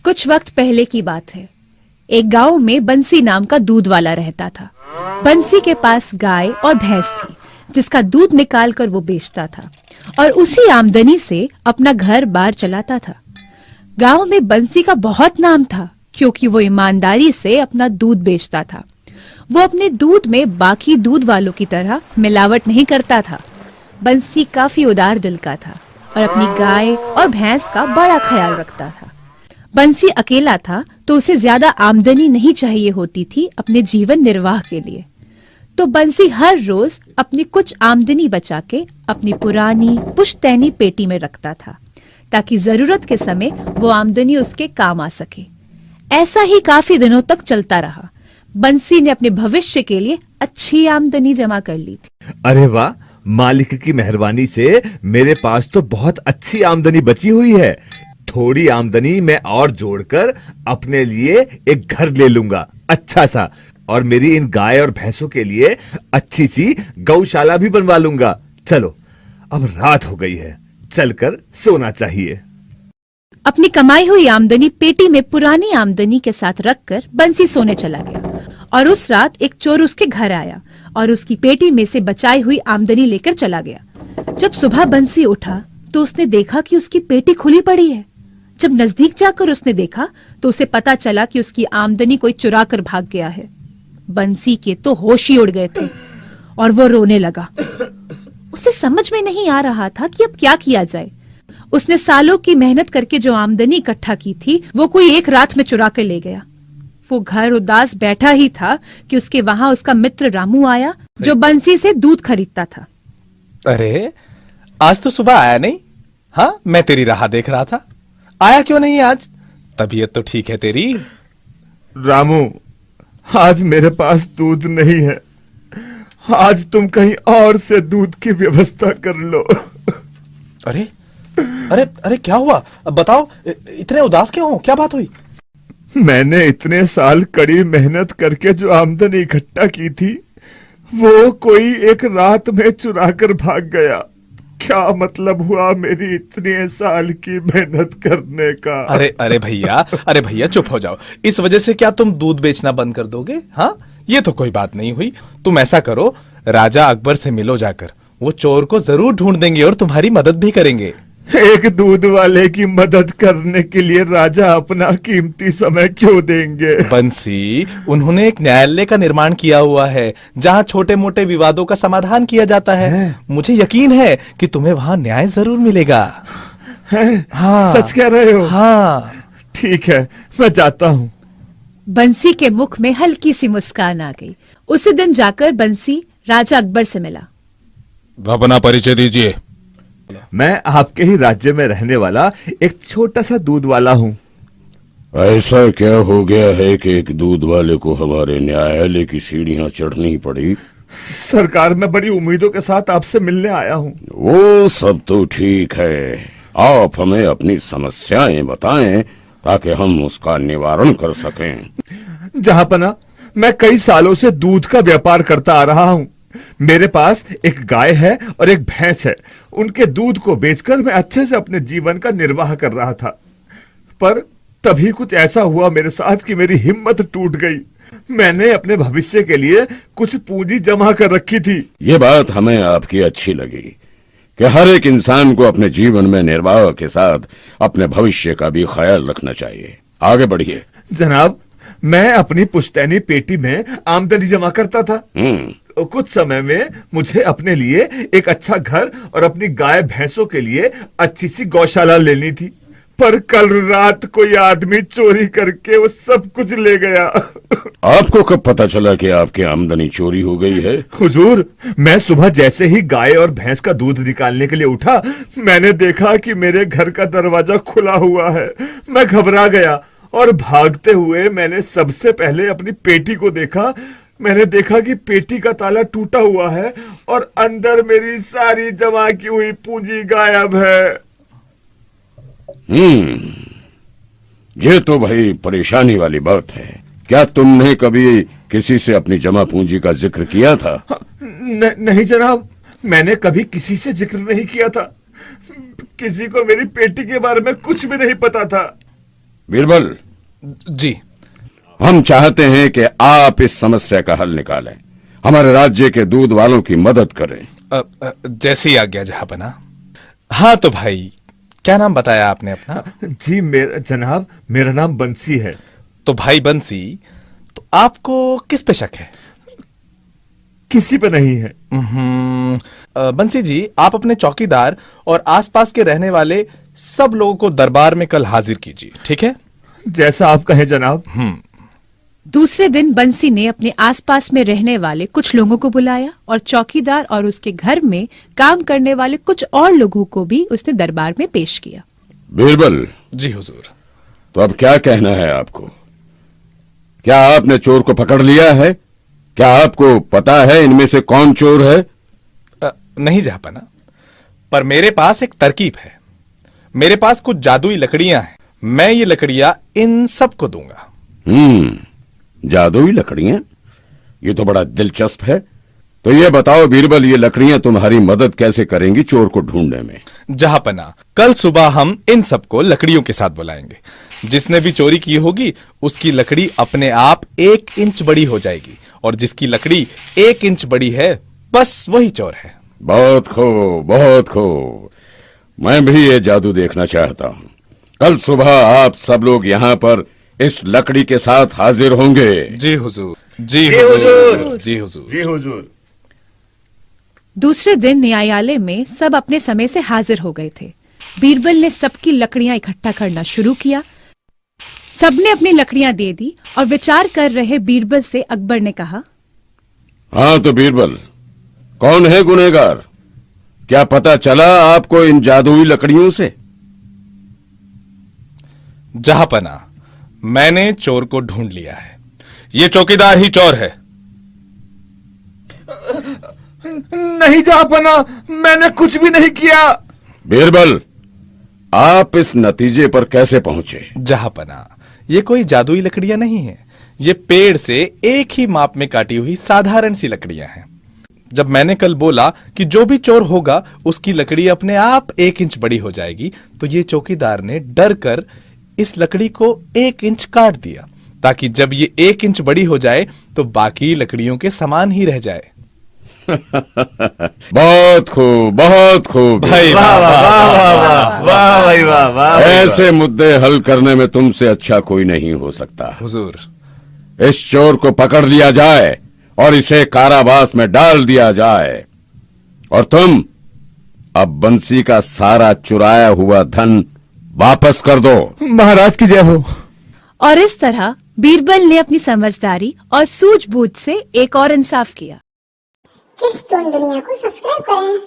कुछ वक्त पहले की बात है। एक गांव में बंसी नाम का दूध वाला रहता था। बंसी के पास गाय और भैंस थी, जिसका दूध निकालकर वो बेचता था और उसी आमदनी से अपना घर बार चलाता था। गांव में बंसी का बहुत नाम था, क्योंकि वो ईमानदारी से अपना दूध बेचता था। वो अपने दूध में बाकी दूध वालों की तरह मिलावट नहीं करता था। बंसी काफी उदार दिल का था और अपनी गाय और भैंस का बड़ा ख्याल रखता था। बंसी अकेला था, तो उसे ज्यादा आमदनी नहीं चाहिए होती थी अपने जीवन निर्वाह के लिए। तो बंसी हर रोज अपनी कुछ आमदनी बचा के अपनी पुरानी पुश्तैनी पेटी में रखता था, ताकि जरूरत के समय वो आमदनी उसके काम आ सके। ऐसा ही काफी दिनों तक चलता रहा। बंसी ने अपने भविष्य के लिए अच्छी आमदनी जमा कर ली थी। अरे वाह, मालिक की मेहरबानी से मेरे पास तो बहुत अच्छी आमदनी बची हुई है। थोड़ी आमदनी मैं और जोड़कर अपने लिए एक घर ले लूंगा अच्छा सा, और मेरी इन गाय और भैंसों के लिए अच्छी सी गौशाला भी बनवा लूंगा। चलो, अब रात हो गई है, चलकर सोना चाहिए। अपनी कमाई हुई आमदनी पेटी में पुरानी आमदनी के साथ रखकर बंसी सोने चला गया। और उस रात एक चोर उसके घर आया और उसकी पेटी में से बचाई हुई आमदनी लेकर चला गया। जब सुबह बंसी उठा तो उसने देखा कि उसकी पेटी खुली पड़ी है। जब नजदीक जाकर उसने देखा तो उसे पता चला कि उसकी आमदनी कोई चुरा कर भाग गया है। बंसी के तो होश ही उड़ गए थे और वो रोने लगा। उसे समझ में नहीं आ रहा था कि अब क्या किया जाए। उसने सालों की मेहनत करके जो आमदनी इकट्ठा की थी, वो कोई एक रात में चुरा कर ले गया। वो घर उदास बैठा ही था कि उसके वहां उसका मित्र रामू आया, जो बंसी से दूध खरीदता था। अरे, आज तो सुबह आया नहीं? हाँ, मैं तेरी राह देख रहा था। आया क्यों नहीं आज? तबीयत तो ठीक है तेरी? रामू, आज मेरे पास दूध नहीं है। आज तुम कहीं और से दूध की व्यवस्था कर लो। अरे अरे अरे, क्या हुआ? अब बताओ, इतने उदास क्यों हो? क्या बात हुई? मैंने इतने साल कड़ी मेहनत करके जो आमदनी इकट्ठा की थी, वो कोई एक रात में चुरा कर भाग गया। क्या मतलब हुआ मेरी इतने साल की मेहनत करने का? अरे भैया चुप हो जाओ। इस वजह से क्या तुम दूध बेचना बंद कर दोगे? हाँ, ये तो कोई बात नहीं हुई। तुम ऐसा करो, राजा अकबर से मिलो जाकर। वो चोर को जरूर ढूंढ देंगे और तुम्हारी मदद भी करेंगे। एक दूध वाले की मदद करने के लिए राजा अपना कीमती समय क्यों देंगे? बंसी, उन्होंने एक न्यायालय का निर्माण किया हुआ है, जहाँ छोटे मोटे विवादों का समाधान किया जाता है। मुझे यकीन है कि तुम्हें वहाँ न्याय जरूर मिलेगा। हाँ, सच कह रहे हो? हाँ। ठीक है, मैं जाता हूँ। बंसी के मुख में हल्की सी मुस्कान आ गई। उसी दिन जाकर बंसी राजा अकबर से मिला। अपना परिचय दीजिए। मैं आपके ही राज्य में रहने वाला एक छोटा सा दूध वाला हूँ। ऐसा क्या हो गया है कि एक दूध वाले को हमारे न्यायालय की सीढ़ियां चढ़नी पड़ी? सरकार, मैं बड़ी उम्मीदों के साथ आपसे मिलने आया हूँ। वो सब तो ठीक है, आप हमें अपनी समस्याएं बताएं ताकि हम उसका निवारण कर सकें। जहाँपना, मैं कई सालों से दूध का व्यापार करता आ रहा हूँ। मेरे पास एक गाय है और एक भैंस है। उनके दूध को बेचकर मैं अच्छे से अपने जीवन का निर्वाह कर रहा था, पर तभी कुछ ऐसा हुआ मेरे साथ कि मेरी हिम्मत टूट गई। मैंने अपने भविष्य के लिए कुछ पूंजी जमा कर रखी थी। ये बात हमें आपकी अच्छी लगी कि हर एक इंसान को अपने जीवन में निर्वाह के साथ अपने भविष्य का भी ख्याल रखना चाहिए। आगे बढ़िए। जनाब, मैं अपनी पुश्तैनी पेटी में आमदनी जमा करता था। कुछ समय में मुझे अपने लिए एक अच्छा घर और अपनी गाय भैंसों के लिए अच्छी सी गौशाला लेनी थी, पर कल रात कोई आदमी चोरी करके वो सब कुछ ले गया। आपको कब पता चला कि आपकी आमदनी चोरी हो गई है? हुजूर, मैं सुबह जैसे ही गाय और भैंस का दूध निकालने के लिए उठा, मैंने देखा कि मेरे घर का दरवाजा खुला हुआ है। मैं घबरा गया और भागते हुए मैंने सबसे पहले अपनी पेटी को देखा। मैंने देखा कि पेटी का ताला टूटा हुआ है और अंदर मेरी सारी जमा की हुई पूंजी गायब है। ये तो भाई परेशानी वाली बात है। क्या तुमने कभी किसी से अपनी जमा पूंजी का जिक्र किया था? नहीं जनाब, मैंने कभी किसी से जिक्र नहीं किया था। किसी को मेरी पेटी के बारे में कुछ भी नहीं पता था। बीरबल, जी। हम चाहते हैं कि आप इस समस्या का हल निकालें, हमारे राज्य के दूध वालों की मदद करें। जैसी आज्ञा जहांपना। हाँ तो भाई, क्या नाम बताया आपने अपना? जी जनाब, मेरा नाम बंसी है। तो भाई बंसी, तो आपको किस पे शक है? किसी पे नहीं है। बंसी जी, आप अपने चौकीदार और आसपास के रहने वाले सब लोगों को दरबार में कल हाजिर कीजिए, ठीक है? जैसा आप कहें जनाब। दूसरे दिन बंसी ने अपने आसपास में रहने वाले कुछ लोगों को बुलाया और चौकीदार और उसके घर में काम करने वाले कुछ और लोगों को भी उसने दरबार में पेश किया। बीरबल। जी हुजूर। तो अब क्या कहना है आपको? क्या आपने चोर को पकड़ लिया है? क्या आपको पता है इनमें से कौन चोर है? नहीं जहांपना, पर मेरे पास एक तरकीब है। मेरे पास कुछ जादुई लकड़ियां हैं, मैं ये लकड़ियां इन सबको दूंगा। जादुई लकड़ियां? ये तो बड़ा दिलचस्प है। तो ये बताओ बीरबल, ये लकड़ियां तुम्हारी मदद कैसे करेंगी चोर को ढूंढने में? जहांपना, कल सुबह हम इन सबको लकड़ियों के साथ बुलाएंगे। जिसने भी चोरी की होगी उसकी लकड़ी अपने आप 1 इंच बड़ी हो जाएगी, और जिसकी लकड़ी 1 इंच बड़ी है बस वही चोर है। बहुत खूब, बहुत खूब। मैं भी ये जादू देखना चाहता हूं। कल सुबह आप सब लोग यहाँ पर इस लकड़ी के साथ हाजिर होंगे। जी हुजूर। जी हुजूर। हुजूर। जी हुजूर। जी हुजूर। दूसरे दिन न्यायालय में सब अपने समय से हाजिर हो गए थे। बीरबल ने सबकी लकड़ियां इकट्ठा करना शुरू किया। सबने अपनी लकड़ियां दे दी और विचार कर रहे बीरबल से अकबर ने कहा, हाँ तो बीरबल, कौन है गुनहगार? क्या पता चला आपको इन जादुई लकड़ियों से? जहांपना, मैंने चोर को ढूंढ लिया है। ये चौकीदार ही चोर है। नहीं जहांपना, मैंने कुछ भी नहीं किया। बीरबल, आप इस नतीजे पर कैसे पहुंचे? जहांपना, ये कोई जादुई लकड़ियां नहीं है। ये पेड़ से एक ही माप में काटी हुई साधारण सी लकड़ियां हैं। जब मैंने कल बोला कि जो भी चोर होगा उसकी लकड़ी अपने आप 1 इंच बड़ी हो जाएगी, तो ये चौकीदार ने डर कर इस लकड़ी को 1 इंच काट दिया, ताकि जब ये 1 इंच बड़ी हो जाए तो बाकी लकड़ियों के समान ही रह जाए। बहुत खूब, बहुत खूब। भाई वाह वाह वाह वाह वाह भाई वाह वाह। ऐसे मुद्दे हल करने में तुमसे अच्छा कोई नहीं हो सकता। हुजूर। इस चोर को पकड़ लिया जाए और इसे कारावास में डाल दिया जाए, और तुम अब बंसी का सारा चुराया हुआ धन वापस कर दो। महाराज की जय हो। और इस तरह बीरबल ने अपनी समझदारी और सूझबूझ से एक और इंसाफ किया। किड्स टोन दुनिया को सब्सक्राइब करें।